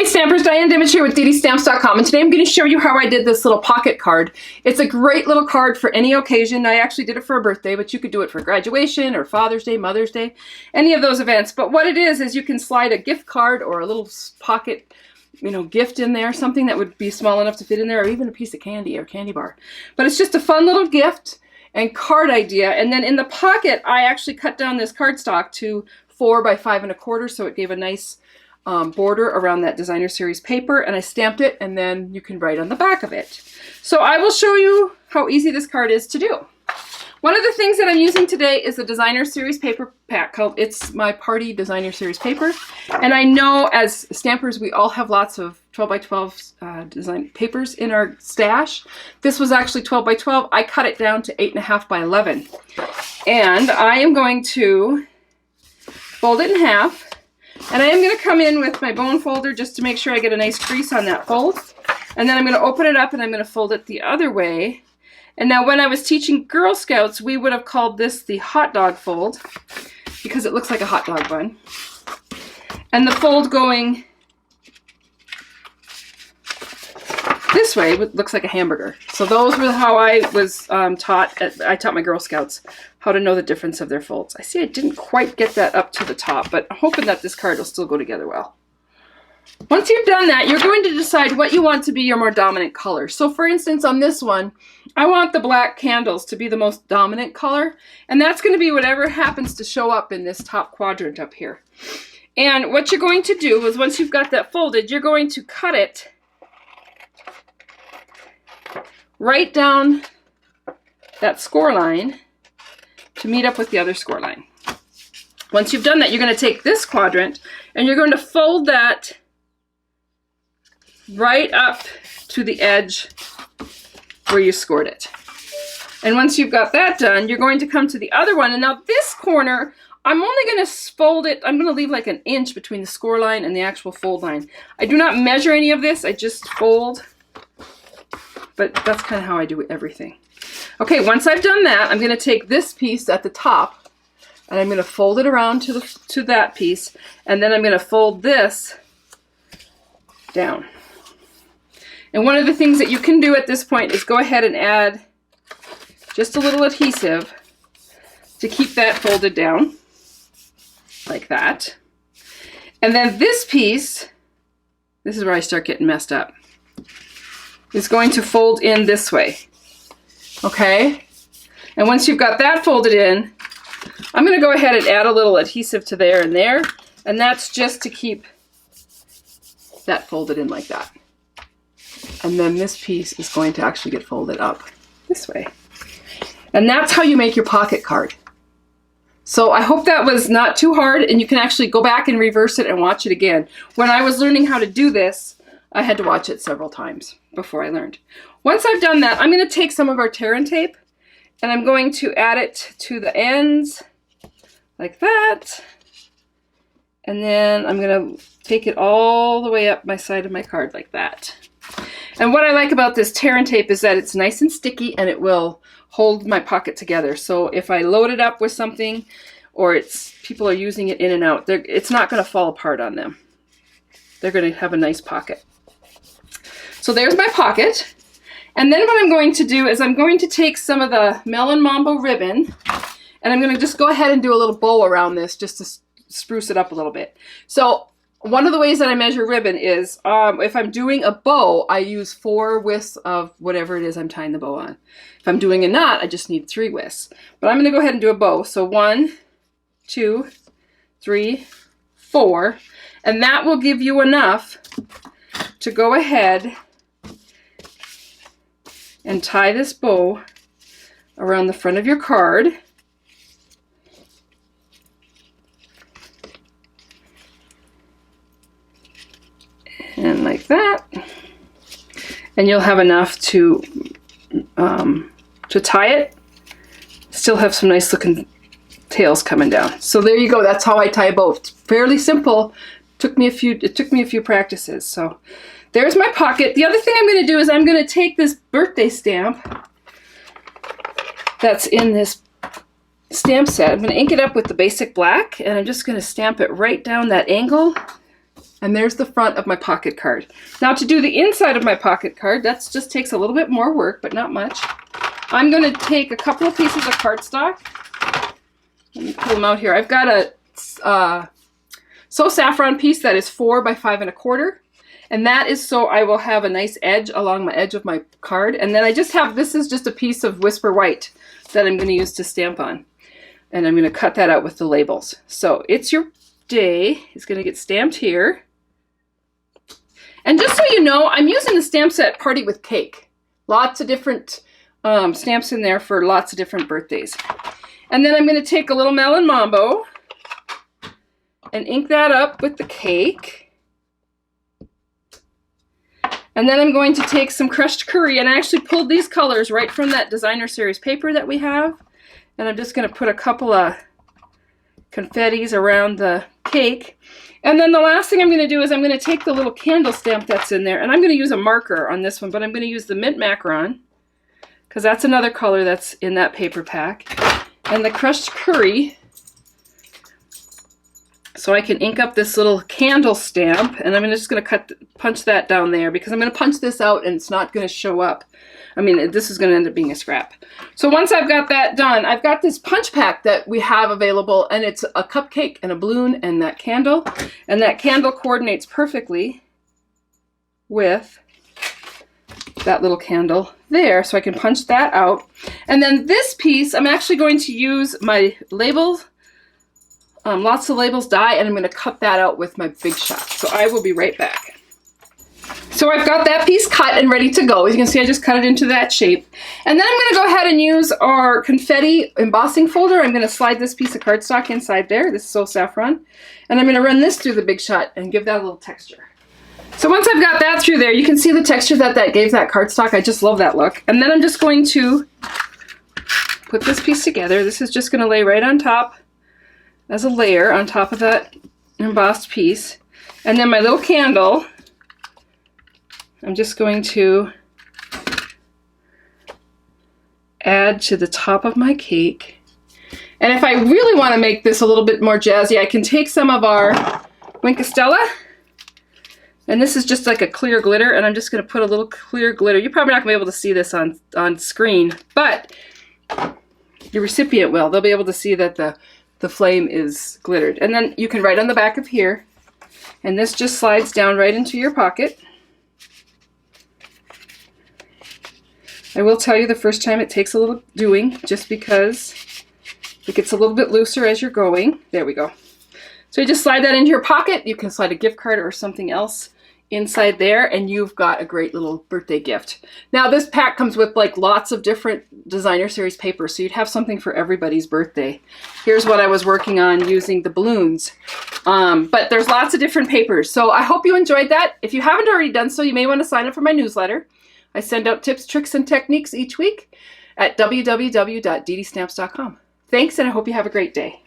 Stampers, Diane Dimich here with ddStamps.com, and today I'm going to show you how I did this little pocket card. It's a great little card for any occasion. I actually did it for a birthday, but you could do it for graduation or Father's Day, Mother's Day, any of those events. But what it is you can slide a gift card or a little pocket, gift in there, something that would be small enough to fit in there, or even a piece of candy or candy bar. But it's just a fun little gift and card idea. And then in the pocket, I actually cut down this cardstock to 4 by 5 1/4, so it gave a nice border around that designer series paper, and I stamped it, and then you can write on the back of it. So I will show you how easy this card is to do. One of the things that I'm using today is the designer series paper pack. It's my party designer series paper, and I know as stampers we all have lots of 12 by 12 design papers in our stash. This was actually 12 by 12. I cut it down to 8.5 by 11, and I am going to fold it in half. And I am going to come in with my bone folder just to make sure I get a nice crease on that fold. And then I'm going to open it up and I'm going to fold it the other way. And now when I was teaching Girl Scouts, we would have called this the hot dog fold because it looks like a hot dog bun. And the fold going this way looks like a hamburger. So those were how I was taught. I taught my Girl Scouts how to know the difference of their folds. I see I didn't quite get that up to the top, but I'm hoping that this card will still go together well. Once you've done that, you're going to decide what you want to be your more dominant color. So for instance, on this one, I want the black candles to be the most dominant color, and that's going to be whatever happens to show up in this top quadrant up here. And what you're going to do is once you've got that folded, you're going to cut it right down that score line to meet up with the other score line. Once you've done that, you're going to take this quadrant and you're going to fold that right up to the edge where you scored it. And once you've got that done, you're going to come to the other one. And now this corner, I'm only going to fold it, I'm going to leave like an inch between the score line and the actual fold line. I do not measure any of this, I just fold. But that's kind of how I do everything. Okay, once I've done that, I'm going to take this piece at the top and I'm going to fold it around to that piece, and then I'm going to fold this down. And one of the things that you can do at this point is go ahead and add just a little adhesive to keep that folded down like that. And then this piece, this is where I start getting messed up, is going to fold in this way. Okay? And once you've got that folded in, I'm going to go ahead and add a little adhesive to there, and that's just to keep that folded in like that. And then this piece is going to actually get folded up this way. And that's how you make your pocket card. So I hope that was not too hard, and you can actually go back and reverse it and watch it again. When I was learning how to do this, I had to watch it several times before I learned. Once I've done that, I'm going to take some of our tear and tape and I'm going to add it to the ends like that. And then I'm going to take it all the way up my side of my card like that. And what I like about this tear and tape is that it's nice and sticky and it will hold my pocket together. So if I load it up with something or people are using it in and out, it's not going to fall apart on them. They're going to have a nice pocket. So there's my pocket. And then what I'm going to do is I'm going to take some of the Melon Mambo ribbon and I'm going to just go ahead and do a little bow around this just to spruce it up a little bit. So one of the ways that I measure ribbon is if I'm doing a bow, I use 4 whisks of whatever it is I'm tying the bow on. If I'm doing a knot, I just need 3 whisks. But I'm going to go ahead and do a bow. So 1, 2, 3, 4. And that will give you enough to go ahead and tie this bow around the front of your card. And like that. And you'll have enough to tie it. Still have some nice looking tails coming down. So there you go. That's how I tie a bow. It's fairly simple. It took me a few practices. So there's my pocket. The other thing I'm going to do is I'm going to take this birthday stamp that's in this stamp set. I'm going to ink it up with the basic black, and I'm just going to stamp it right down that angle And there's the front of my pocket card. Now to do the inside of my pocket card, that just takes a little bit more work, but not much. I'm going to take a couple of pieces of cardstock. Let me pull them out here. I've got a So Saffron piece that is 4 by 5 1/4. And that is so I will have a nice edge along my edge of my card. And then I just have, this is just a piece of Whisper White that I'm going to use to stamp on. And I'm going to cut that out with the labels. So It's Your Day is going to get stamped here. And just so you know, I'm using the stamp set Party with Cake. Lots of different stamps in there for lots of different birthdays. And then I'm going to take a little Melon Mambo and ink that up with the cake. And then I'm going to take some crushed curry, and I actually pulled these colors right from that designer series paper that we have. And I'm just going to put a couple of confettis around the cake. And then the last thing I'm going to do is I'm going to take the little candle stamp that's in there, and I'm going to use a marker on this one, but I'm going to use the Mint Macaron, because that's another color that's in that paper pack. And the crushed curry, so I can ink up this little candle stamp, and I'm just going to punch that down there, because I'm going to punch this out and it's not going to show up. I mean, this is going to end up being a scrap. So once I've got that done, I've got this punch pack that we have available, and it's a cupcake and a balloon and that candle. And that candle coordinates perfectly with that little candle there, so I can punch that out. And then this piece, I'm actually going to use my labels, lots of labels die, and I'm going to cut that out with my Big Shot. So I will be right back. So I've got that piece cut and ready to go. As you can see, I just cut it into that shape. And then I'm going to go ahead and use our confetti embossing folder. I'm going to slide this piece of cardstock inside there. This is So Saffron. And I'm going to run this through the Big Shot and give that a little texture. So once I've got that through there, you can see the texture that gave that cardstock. I just love that look. And then I'm just going to put this piece together. This is just going to lay right on top as a layer on top of that embossed piece. And then my little candle, I'm just going to add to the top of my cake. And if I really want to make this a little bit more jazzy, I can take some of our Winkostella, and this is just like a clear glitter, and I'm just going to put a little clear glitter. You're probably not going to be able to see this on screen, but your recipient will. They'll be able to see that the flame is glittered. And then you can write on the back of here, and this just slides down right into your pocket. I will tell you the first time it takes a little doing, just because it gets a little bit looser as you're going. There we go. So you just slide that into your pocket. You can slide a gift card or something else inside there, and you've got a great little birthday gift. Now this pack comes with like lots of different designer series papers, so you'd have something for everybody's birthday. Here's what I was working on using the balloons, but there's lots of different papers. So I hope you enjoyed that. If you haven't already done so, you may want to sign up for my newsletter. I send out tips, tricks, and techniques each week at www.ddistamps.com. Thanks, and I hope you have a great day.